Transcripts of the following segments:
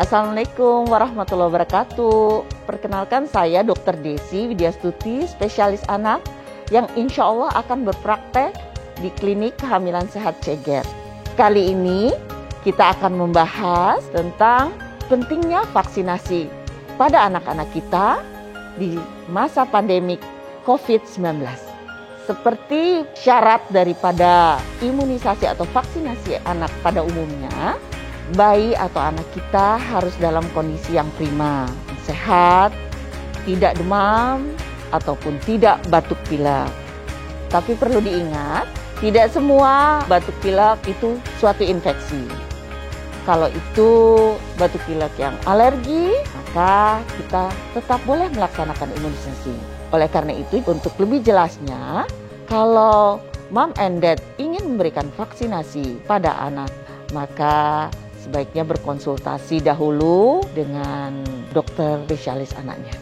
Assalamualaikum warahmatullahi wabarakatuh. Perkenalkan saya Dr. Desi Widyastuti, spesialis anak yang insya Allah akan berpraktek di klinik kehamilan sehat Ceger. Kali ini kita akan membahas tentang pentingnya vaksinasi pada anak-anak kita di masa pandemik COVID-19. Seperti syarat daripada imunisasi atau vaksinasi anak pada umumnya, bayi atau anak kita harus dalam kondisi yang prima, sehat, tidak demam, ataupun tidak batuk pilek. Tapi perlu diingat, tidak semua batuk pilek itu suatu infeksi. Kalau itu batuk pilek yang alergi, maka kita tetap boleh melaksanakan imunisasi. Oleh karena itu, untuk lebih jelasnya, kalau mom and dad ingin memberikan vaksinasi pada anak, maka sebaiknya berkonsultasi dahulu dengan dokter spesialis anaknya.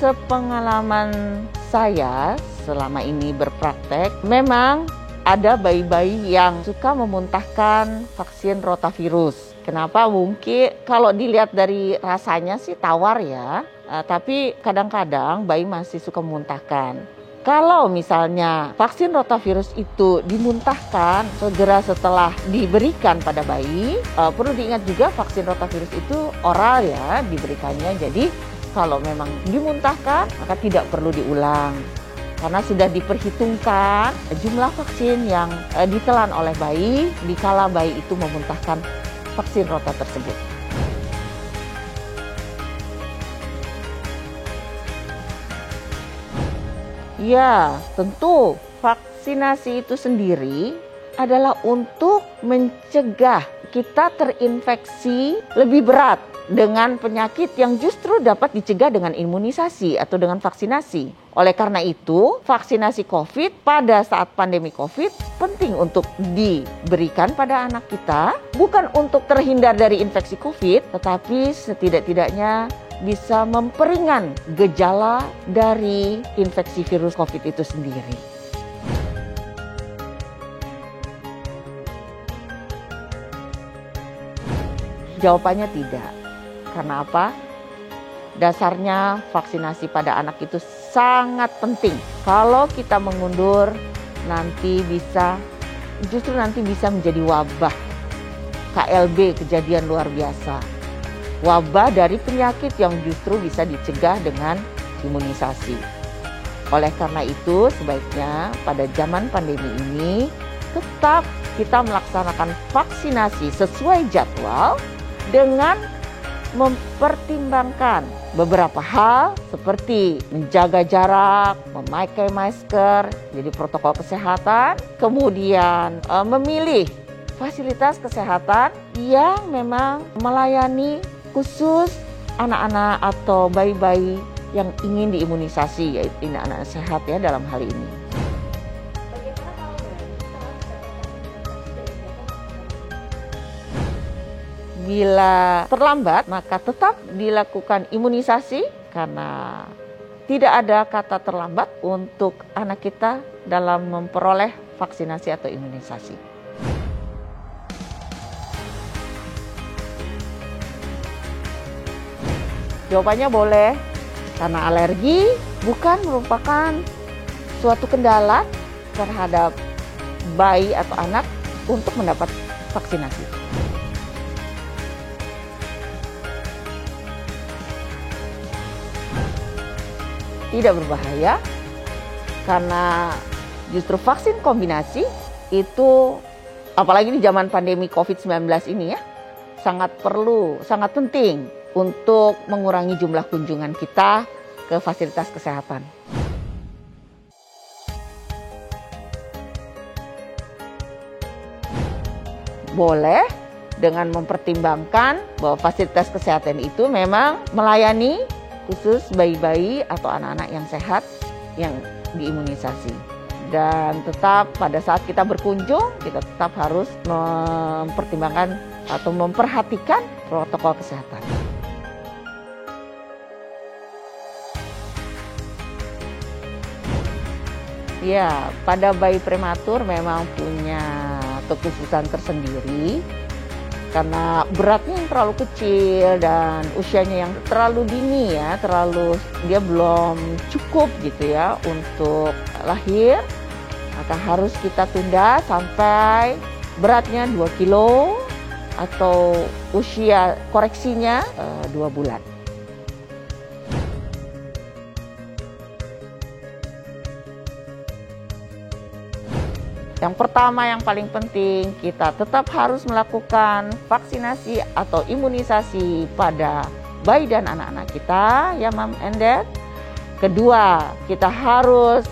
Sepengalaman saya selama ini berpraktek, memang ada bayi-bayi yang suka memuntahkan vaksin rotavirus. Kenapa? Mungkin kalau dilihat dari rasanya sih tawar ya, tapi kadang-kadang bayi masih suka memuntahkan. Kalau misalnya vaksin rotavirus itu dimuntahkan segera setelah diberikan pada bayi, perlu diingat juga vaksin rotavirus itu oral ya diberikannya. Jadi kalau memang dimuntahkan maka tidak perlu diulang. Karena sudah diperhitungkan jumlah vaksin yang ditelan oleh bayi dikala bayi itu memuntahkan vaksin rota tersebut. Ya, tentu vaksinasi itu sendiri adalah untuk mencegah kita terinfeksi lebih berat dengan penyakit yang justru dapat dicegah dengan imunisasi atau dengan vaksinasi. Oleh karena itu, vaksinasi COVID pada saat pandemi COVID penting untuk diberikan pada anak kita, bukan untuk terhindar dari infeksi COVID, tetapi setidak-tidaknya bisa memperingan gejala dari infeksi virus COVID itu sendiri. Jawabannya tidak. Karena apa? Dasarnya vaksinasi pada anak itu sangat penting. Kalau kita mengundur, justru nanti bisa menjadi wabah. KLB, kejadian luar biasa. Wabah dari penyakit yang justru bisa dicegah dengan imunisasi. Oleh karena itu, sebaiknya pada zaman pandemi ini tetap kita melaksanakan vaksinasi sesuai jadwal dengan mempertimbangkan beberapa hal seperti menjaga jarak, memakai masker, jadi protokol kesehatan, kemudian memilih fasilitas kesehatan yang memang melayani khusus anak-anak atau bayi-bayi yang ingin diimunisasi, yaitu anak-anak sehat ya dalam hal ini. Bila terlambat, maka tetap dilakukan imunisasi karena tidak ada kata terlambat untuk anak kita dalam memperoleh vaksinasi atau imunisasi. Jawabannya boleh, karena alergi bukan merupakan suatu kendala terhadap bayi atau anak untuk mendapat vaksinasi. Tidak berbahaya, karena justru vaksin kombinasi itu, apalagi di zaman pandemi COVID-19 ini ya, sangat penting untuk mengurangi jumlah kunjungan kita ke fasilitas kesehatan. Boleh dengan mempertimbangkan bahwa fasilitas kesehatan itu memang melayani khusus bayi-bayi atau anak-anak yang sehat yang diimunisasi. Dan tetap pada saat kita berkunjung, kita tetap harus mempertimbangkan atau memperhatikan protokol kesehatan. Ya, pada bayi prematur memang punya kekhususan tersendiri karena beratnya yang terlalu kecil dan usianya yang terlalu dini ya, dia belum cukup gitu ya untuk lahir, maka harus kita tunda sampai beratnya 2 kilo atau usia koreksinya 2 bulan. Yang pertama yang paling penting, kita tetap harus melakukan vaksinasi atau imunisasi pada bayi dan anak-anak kita, ya Mom and Dad. Kedua, kita harus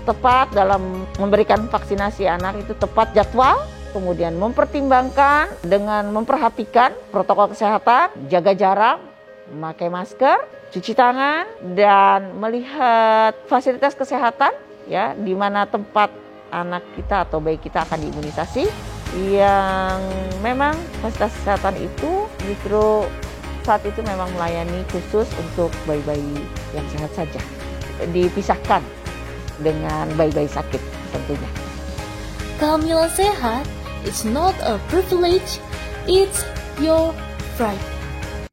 tepat dalam memberikan vaksinasi anak itu tepat jadwal, kemudian mempertimbangkan dengan memperhatikan protokol kesehatan, jaga jarak, memakai masker, cuci tangan, dan melihat fasilitas kesehatan, ya, di mana tempat anak kita atau bayi kita akan diimunisasi, yang memang fasilitas kesehatan itu justru saat itu memang melayani khusus untuk bayi-bayi yang sehat saja, dipisahkan dengan bayi-bayi sakit tentunya. Kehamilan sehat is not a privilege, it's your right.